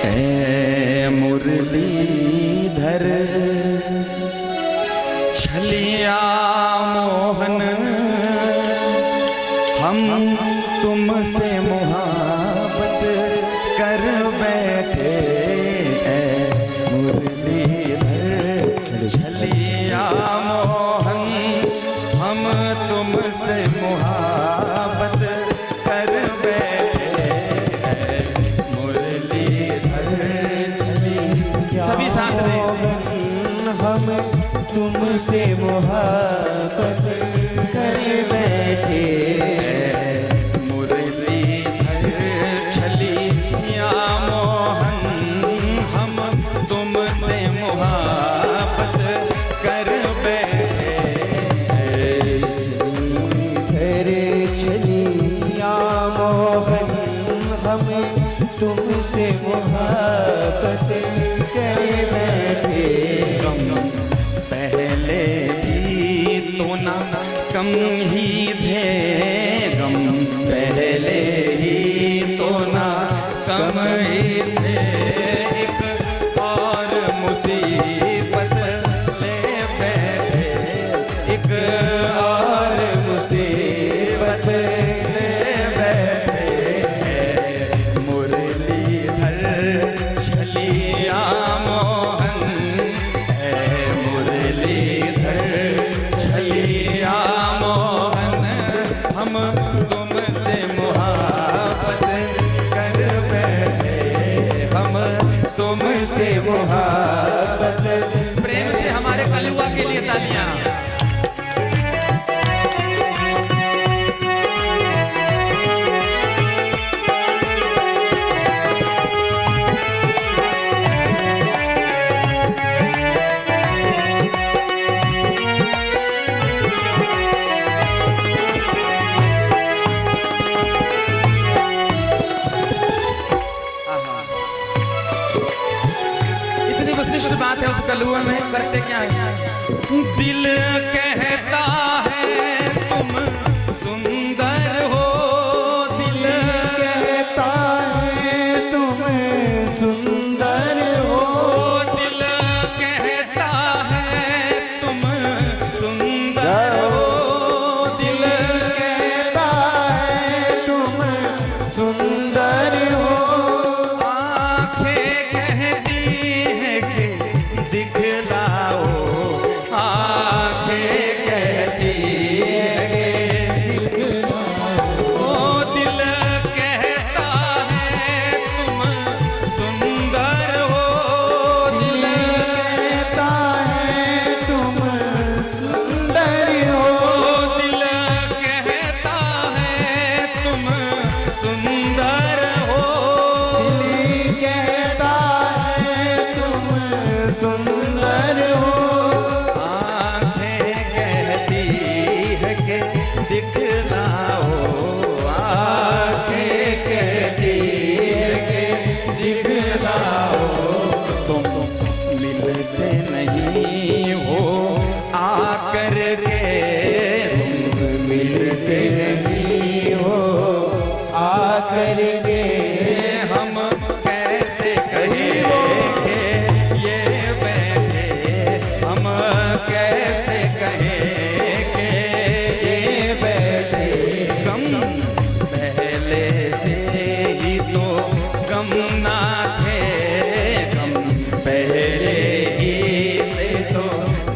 ए मुरलीधर छलिया मोहन, हम तुमसे मोहब्बत कर बैठे। मुरलीधर छलिया मोहन, हम तुमसे मोहब्बत कर बैठे। मुरलीधर छलिया सभी साथ हम तुमसे मोहब्बत कर बैठे। मुरलीधर छलिया मोहन, हम तुमसे मोहब्बत कर बैठे। मुरलीधर छलिया मोहन, हम तुमसे मोहब्बत कर बैठे। पहले भी तो ना कम ही थे गम, पहले ही तो ना कम ही थे। एक और मुसीबत ले बैठे, एक और मुसीबत ले बैठे। मुरलीधर छलिया मोहन, छलिया मोहन, हम तुमसे मोहब्बत कर बैठे। हम तुमसे मोहब्बत। प्रेम से हमारे कलुआ के लिए तालियां। बात है उस कलुआ में करते क्या है। दिल कहता है तुम सुंदर हो, दिल कहता है तुम सुंदर हो, दिल कहता है तुम सुंदर हो, दिल कहता है तुम सुंदर हो। आंखें कहती है कि दिखलाओ, आंखें कहती है कि दिखलाओ। ओ दिल कहता है तुम सुंदर हो, दिल कहता है तुम सुंदर हो, दिल कहता है तुम सुंदर हो। दिल कहता है तुम सुंदर हो। आंखें कहती है कि दिखलाओ, आंखें कहती है कि दिखलाओ। तुम मिलते नहीं हो आकर के, तुम मिलते नहीं हो आकर के हम कैसे कहेंगे ये बैठे, हम कैसे कहेंगे ये बैठे। गम पहले से ही तो गम ना थे, गम पहले ही से तो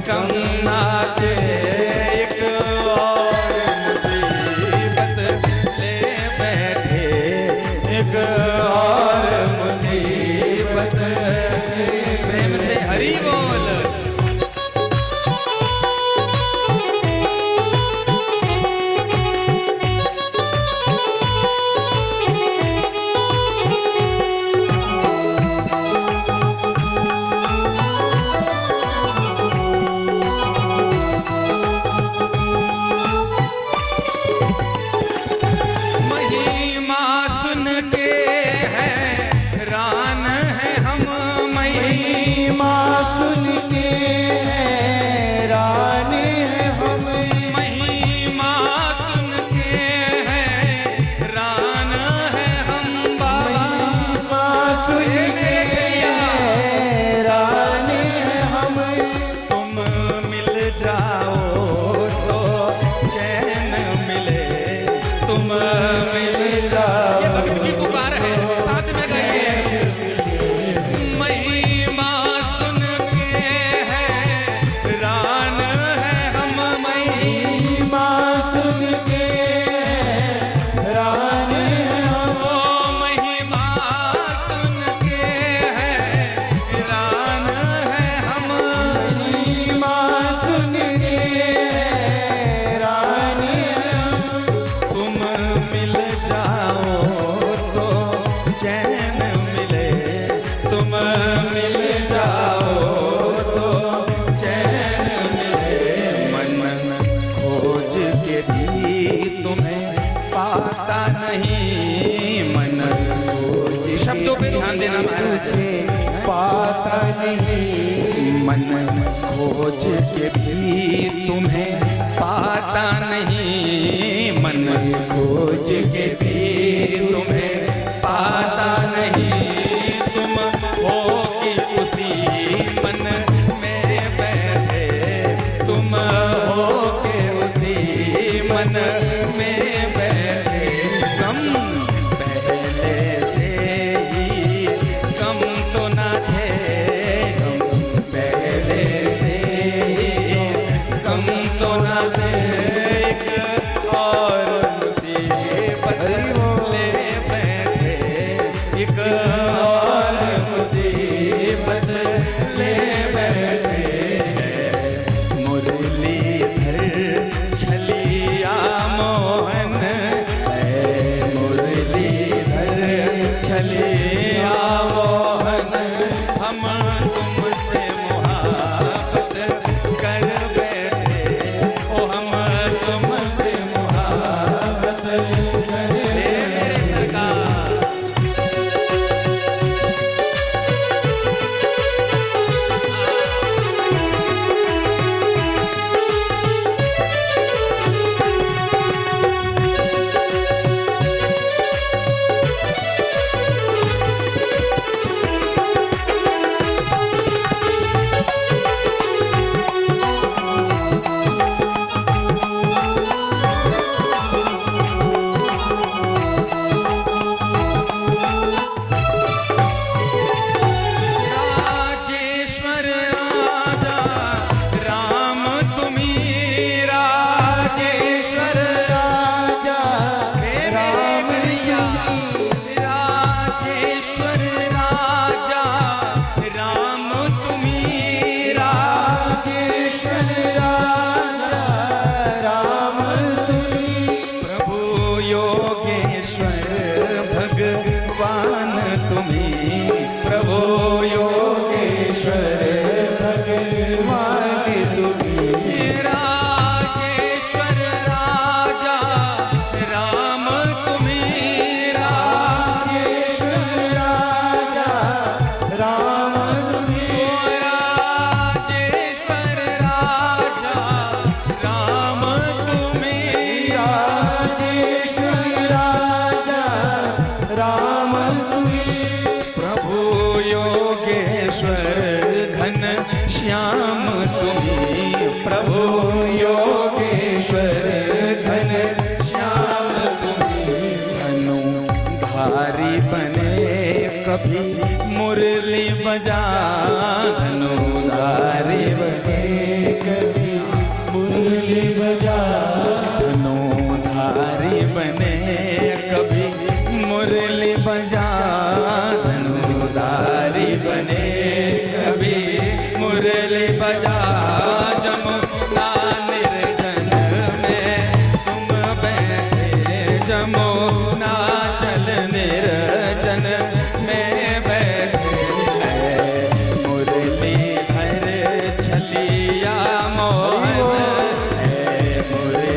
गम ना थे। एक और मुसीबत ले बैठे, एक और मुसीबत। प्रेम से हरि बोल। महिमा सुन के है चैन मिले, तुम मिल जाओ तो चैन मिले। मन खोज के भी तुम्हें पाता नहीं, मन खोज शब्दों पे ध्यान देना तुझे पाता नहीं, मन खोज के भी तुम्हें पाता नहीं, मन खोज के भी तुम्हें पाता नहीं। तुम हो कि उसी मन में बैठे, तुम हो कि उसी मन में बैठे। कम पहले से ही कम तो ना थे, कम पहले से ही कम तो ना थे। एक और मुसीबत ले बैठे, एक और मुसीबत ले बैठे। मुरलीधर छलिया मोहन है, मुरलीधर छलिया मोहन। हम तुमसे मुहाबत कर बैठे, ओ हम तुमसे मुहाबत कर बैठे। सरकार राजेश्वर राजा राम तुम्ही, राजेश्वर राजा राम भैया। राजेश्वर राजा राम तुम्ही, राजेश्वर राजा राम तुम्ही, प्रभु योगेश्वर भगवान तुम्ही, प्रभु योगेश्वर भगवान तुम्ही। राजेश्वर राजा राम तुम्ही, राजेश्वर राजा राम तुम्ही, राजेश्वर राजा राम तुम्ही। राजेश्वर राजा राम तुम्ही, प्रभु योगेश्वर घन श्याम तुम्ही, प्रभु योगेश्वर घन श्याम तुम्ही। धनुधारी बने कभी मुरली बजा, धनुधारी बने कभी मुरली बजा, धनुधारी बने कभी मुरली बजा, धनुधारी बने कभी मुरली बजा। जमुना निर्जन में तुम बैठे, जमुना चल निर्जन में बैठे। मुरलीधर छलिया मोहन है, मुरली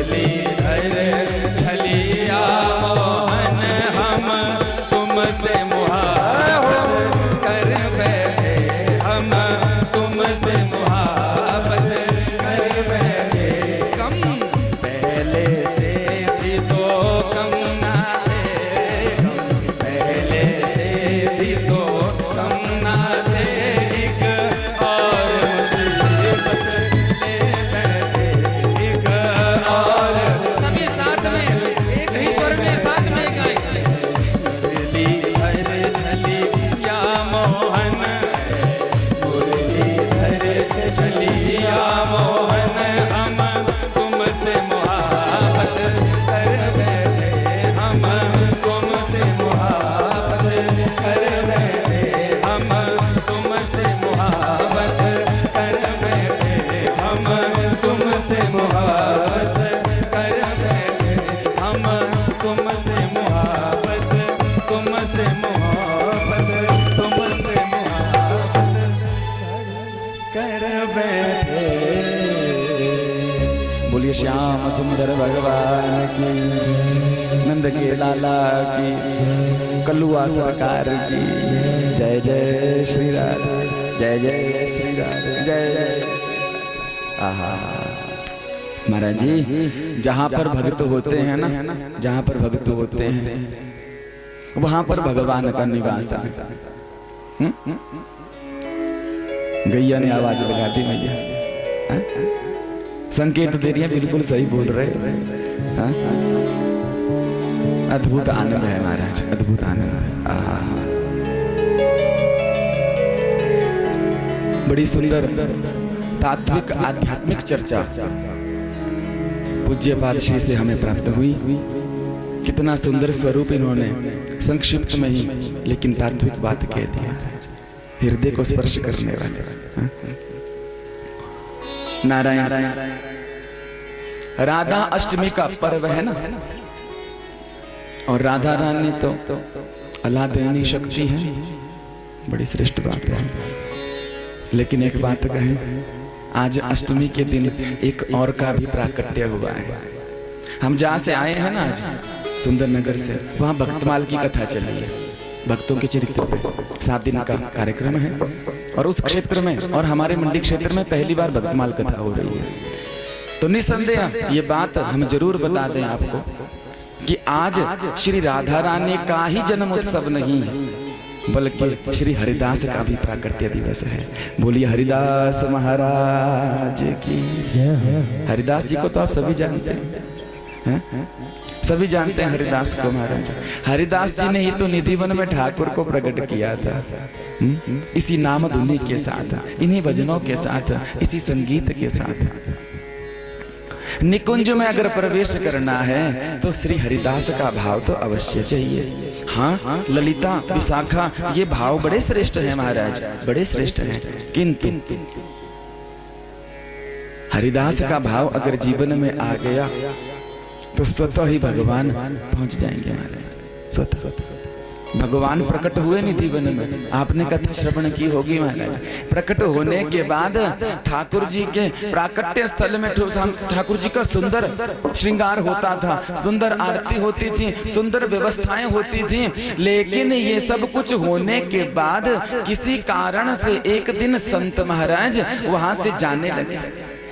भगवान की, नंद के लाला की, कलुआ सरकार की। जय जय श्री राधे, जय जय श्री राधे, जय जय। आहा महाराज जी, जहाँ पर भक्त होते हैं ना, जहाँ पर भक्त होते हैं वहां पर भगवान का निवास है। गैया ने आवाज लगा दी मैया, संकेत दे रही है, बिल्कुल सही बोल रहे। अद्भुत आनंद है महाराज, अद्भुत आनंद है। बड़ी सुंदर तात्विक आध्यात्मिक चर्चा पूज्य पातशाही से हमें प्राप्त हुई। कितना सुंदर स्वरूप इन्होंने संक्षिप्त में ही लेकिन तात्विक बात कह दिया, हृदय को स्पर्श करने वाले। नारायण, राधा अष्टमी का पर्व है ना, और राधा रानी तो अलादयनी शक्ति है, बड़ी श्रेष्ठ बात है। लेकिन एक बात कहें, आज अष्टमी के दिन एक और का भी प्राकट्य हुआ है। हम जहाँ से आए हैं ना आज सुंदर नगर से, वहाँ भक्तमाल की कथा चली है, भक्तों के चरित्र पे 7 दिन का कार्यक्रम है। और उस क्षेत्र में और हमारे मंडी क्षेत्र में पहली बार भक्तमाल कथा हो रही है। तो निसंदेह ये बात हम जरूर बता दें आपको कि आज श्री राधा रानी का ही जन्म उत्सव नहीं है, बल्कि श्री हरिदास का भी प्राकट्य दिवस है। बोलिए हरिदास महाराज की। हरिदास जी को तो आप सभी जानते हैं, सभी जानते हैं हरिदास को महाराज। हरिदास जी ने ही तो निधिवन में ठाकुर को प्रकट किया था, इसी नाम धुनी के साथ, इन्हीं भजनों के साथ, इसी संगीत के साथ। निकुंज में अगर प्रवेश करना है तो श्री हरिदास का भाव तो अवश्य चाहिए। हाँ, ललिता, विशाखा, ये भाव बड़े श्रेष्ठ हैं महाराज, बड़े श्रेष्ठ हैं, किंतु हरिदास का भाव अगर जीवन में आ गया तो स्वतः ही भगवान पहुंच जाएंगे महाराज। स्वतः भगवान प्रकट हुए निधि वन में, आपने कथा श्रवण की होगी महाराज। प्रकट होने के बाद ठाकुर जी के प्राकट्य स्थल में ठाकुर जी का सुंदर श्रृंगार होता था, सुंदर आरती होती थी, सुंदर व्यवस्थाएं होती थी। लेकिन ये सब कुछ होने के बाद किसी कारण से एक दिन संत महाराज वहां से जाने लगे,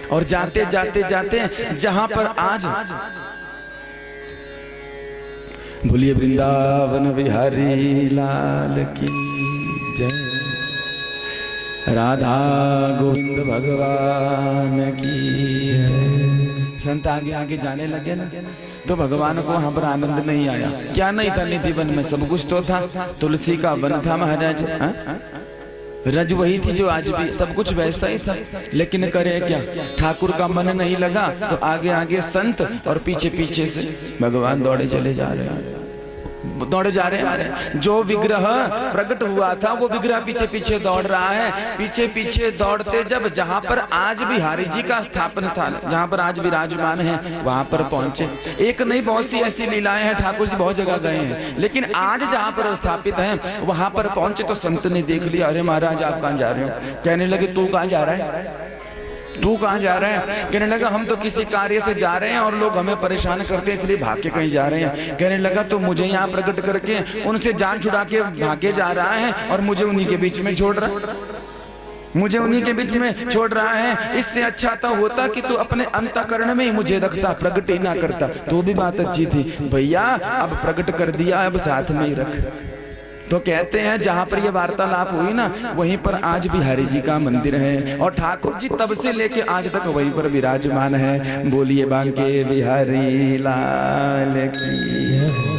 और जाते जाते जाते जहां पर आज बोलिए वृंदावन बिहारी लाल की जय, राधा गोविंद भगवान की जय। संत आगे आगे जाने लगे ना, तो भगवान को वहां पर आनंद नहीं आया। क्या नहीं था निधि वन में? सब कुछ तो था, तुलसी का वन था महाराज, रज वही थी जो आज भी, सब कुछ वैसा ही था। लेकिन करे क्या, ठाकुर का मन नहीं लगा तो आगे आगे संत और पीछे पीछे से भगवान दौड़े चले जा रहे हैं, दौड़े जा रहे हैं। जो विग्रह प्रकट हुआ था वो विग्रह पीछे पीछे दौड़ रहा है। पीछे पीछे दौड़ते जब जहां पर आज बिहारी जी का स्थापन स्थान, जहां पर आज विराजमान है, वहां पर पहुंचे। एक नहीं, बहुत सी ऐसी लीलाएं हैं, ठाकुर जी बहुत जगह गए हैं, लेकिन आज जहां पर स्थापित हैं वहां पर पहुंचे तो संत ने देख लिया, अरे महाराज आप कहां जा रहे हो? कहने लगे तू कहां जा रहा है, तू कहां जा रहे हैं? कहने लगा हम तो किसी कार्य से जा रहे हैं और लोग हमें परेशान करते हैं इसलिए भाग के कहीं जा रहे हैं। कहने लगा तो मुझे यहाँ प्रकट करके उनसे जान छुड़ा के भागे जा रहा है और मुझे उन्हीं के बीच में छोड़ रहा, मुझे उन्हीं के बीच में छोड़ रहा है। इससे अच्छा तो होता कि तू अपने अंतःकरण में ही मुझे रखता, प्रकट ही ना करता, तो भी बात अच्छी थी। भैया अब प्रकट कर दिया, अब साथ में ही रख। तो कहते हैं जहां पर ये वार्तालाप हुई ना, वहीं पर आज बिहारी जी का मंदिर है और ठाकुर जी तब से लेके आज तक वहीं पर विराजमान है। बोलिए बांके बिहारी लाल की।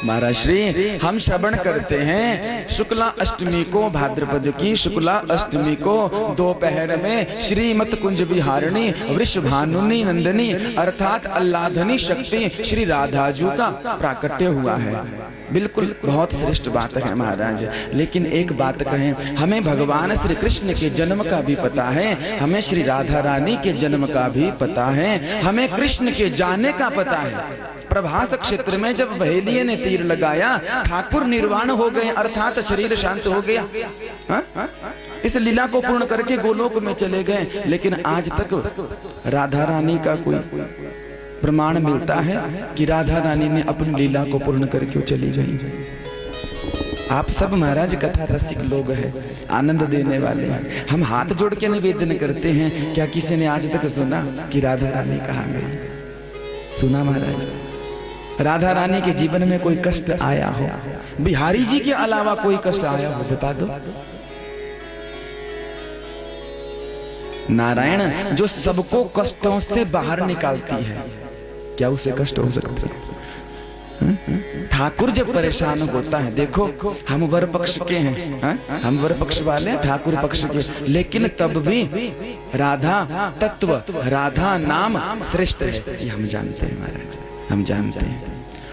महाराज श्री हम श्रवण करते हैं शुक्ला अष्टमी को, भाद्रपद की शुक्ला अष्टमी को दोपहर में श्रीमत कुंज विहारिणी वृषभानुनी नंदनी अर्थात अल्लाधनी शक्ति श्री राधाजू का प्राकट्य हुआ है। बिल्कुल बहुत श्रेष्ठ बात है महाराज। लेकिन एक बात कहें, हमें भगवान श्री कृष्ण के जन्म का भी पता है, हमें श्री राधा रानी के जन्म का भी पता है, हमें कृष्ण के जाने का पता है। प्रभास क्षेत्र में जब बहेलिये ने तीर लगाया, ठाकुर निर्वाण हो गए अर्थात शरीर शांत हो गया। इस लीला को पूर्ण करके गोलोक में चले गए। लेकिन आज तक राधा रानी का कोई प्रमाण मिलता है कि राधा रानी ने अपनी लीला को पूर्ण करके चली गई। आप सब महाराज कथा रसिक लोग हैं, आनंद देने वाले हैं। हम हाथ जोड़ के निवेदन करते हैं, क्या किसी ने आज तक सुना कि राधा रानी कहाँ गई? सुना महाराज? राधा रानी के जीवन में कोई कष्ट आया हो, बिहारी जी के अलावा कोई कष्ट आया हो, बता दो। नारायण जो सबको कष्टों से बाहर निकालती है, क्या उसे कष्ट हो सकता है? ठाकुर जब परेशान होता है, देखो हम वर पक्ष के हैं, हम वर पक्ष वाले हैं, ठाकुर पक्ष के, लेकिन तब भी राधा तत्व, राधा नाम श्रेष्ठ है, ये हम जानते हैं महाराज, हम जानते हैं।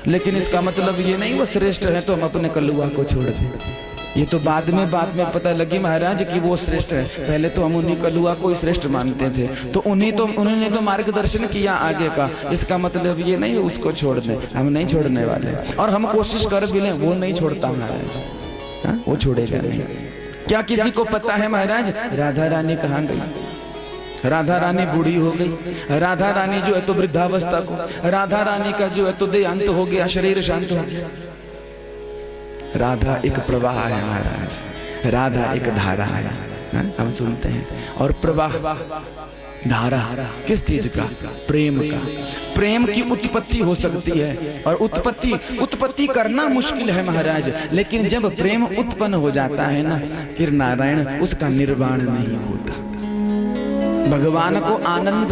लेकिन इसका मतलब ये नहीं वो श्रेष्ठ है तो हम अपने कलुआ को छोड़ दें। ये तो बाद में पता लगी महाराज कि वो श्रेष्ठ है। पहले तो हम उन्हीं कलुआ को श्रेष्ठ मानते थे, तो उन्होंने तो मार्गदर्शन किया आगे का। इसका मतलब ये नहीं उसको छोड़ दें, हम नहीं छोड़ने वाले। और हम कोशिश कर भी लें, वो नहीं छोड़ता महाराज, वो छोड़ेगा नहीं। क्या किसी को पता है महाराज राधा रानी कहाँ गई? राधा रानी बूढ़ी हो गई, राधा रानी जो है तो वृद्धावस्था को, राधा रानी का जो है तो देहांत हो गया, शरीर शांत हो गया। राधा एक प्रवाह है महाराज, राधा एक धारा है, हम सुनते हैं। और प्रवाह धारा किस चीज का? प्रेम का। प्रेम की उत्पत्ति हो सकती है, और उत्पत्ति करना मुश्किल है महाराज, लेकिन जब प्रेम उत्पन्न हो जाता है ना, फिर नारायण उसका निर्वाण नहीं होता। भगवान को आनंद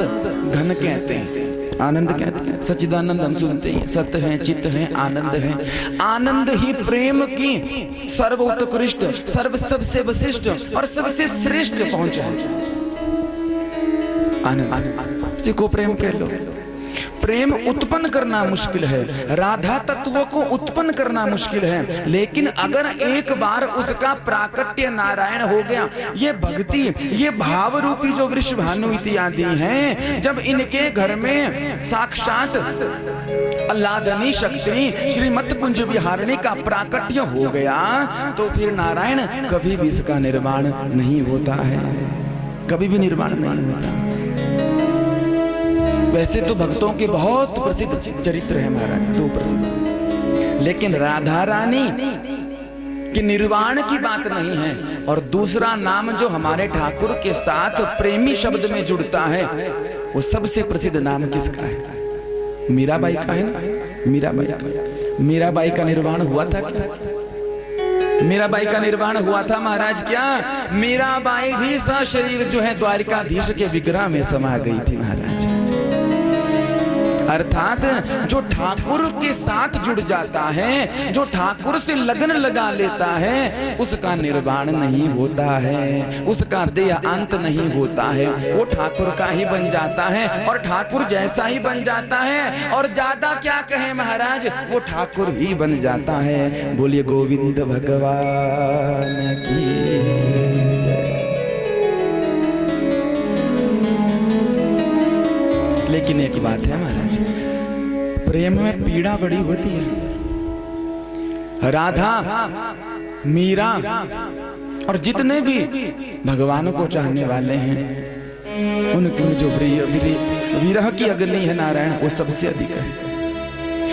घन कहते हैं, आनंद कहते हैं, सच्चिदानंद हम सुनते हैं, सत्य है, चित्त है, आनंद है। आनंद ही प्रेम की सर्वोत्कृष्ट, सबसे विशिष्ट और सबसे श्रेष्ठ पहुंच है। आनंद, किसी को प्रेम कह लो। प्रेम उत्पन्न करना मुश्किल है, राधा तत्व को उत्पन्न करना मुश्किल है, लेकिन अगर एक बार उसका प्राकट्य नारायण हो गया, ये भक्ति, ये भाव रूपी जो वृषभानु इत्यादि हैं, जब इनके घर में साक्षात अल्लादनी शक्ति श्रीमत कुंज विहारिणी का प्राकट्य हो गया, तो फिर नारायण कभी भी इसका निर्माण नहीं होता है, कभी भी निर्माण नहीं होता। वैसे तो भक्तों के बहुत प्रसिद्ध चरित्र है महाराज, दो प्रसिद्ध, लेकिन राधा रानी कि निर्वाण की बात नहीं है। और दूसरा नाम जो हमारे ठाकुर के साथ प्रेमी शब्द में जुड़ता है, वो सबसे प्रसिद्ध नाम किसका है? मीराबाई का है ना, मीराबाई का। मीराबाई का निर्वाण हुआ था क्या? मीराबाई का निर्वाण हुआ था महाराज क्या? मीराबाई भी सशरीर जो है द्वारिकाधीश के विग्रह में समा गई थी महाराज। अर्थात जो ठाकुर के साथ जुड़ जाता है, जो ठाकुर से लगन लगा लेता है, उसका निर्वाण नहीं होता है, उसका देह अंत नहीं होता है, वो ठाकुर का ही बन जाता है और ठाकुर जैसा ही बन जाता है। और ज्यादा क्या कहे महाराज, वो ठाकुर ही बन जाता है। बोलिए गोविंद भगवान की। लेकिन एक बात है महाराज, प्रेम में पीड़ा बड़ी होती है। राधा, मीरा और जितने भी भगवान को चाहने वाले हैं, उनके जो विरह की अग्नि है नारायण, वो सबसे अधिक है।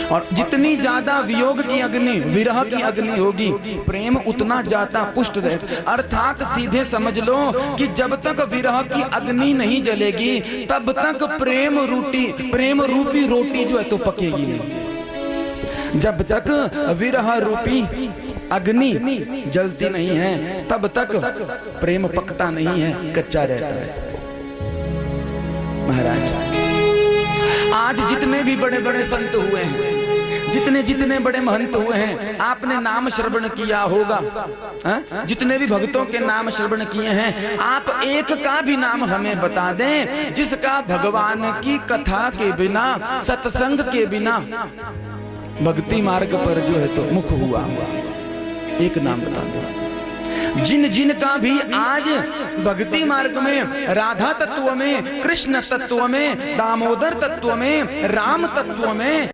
और जितनी ज्यादा वियोग की अग्नि, विरह की अग्नि होगी, प्रेम उतना ज्यादा पुष्ट रहेगा। अर्थात सीधे समझ लो कि जब तक विरह की अग्नि नहीं जलेगी, तब तक प्रेम रूपी रोटी जो है तो पकेगी नहीं। जब तक विरह रूपी अग्नि जलती नहीं है, तब तक प्रेम पकता नहीं है, कच्चा रहता है महाराज। आज जितने भी बड़े बड़े संत हुए हैं, जितने बड़े महंत हुए हैं, आपने नाम श्रवण किया होगा, जितने भी भक्तों के नाम श्रवण किए हैं, आप एक का भी नाम हमें बता दें जिसका भगवान की कथा के बिना, सत्संग के बिना भक्ति मार्ग पर जो है तो मुख हुआ। एक नाम बता दो। जिन का भी आज भक्ति मार्ग में, राधा तत्व में, कृष्ण तत्व में, दामोदर तत्व में, राम तत्व में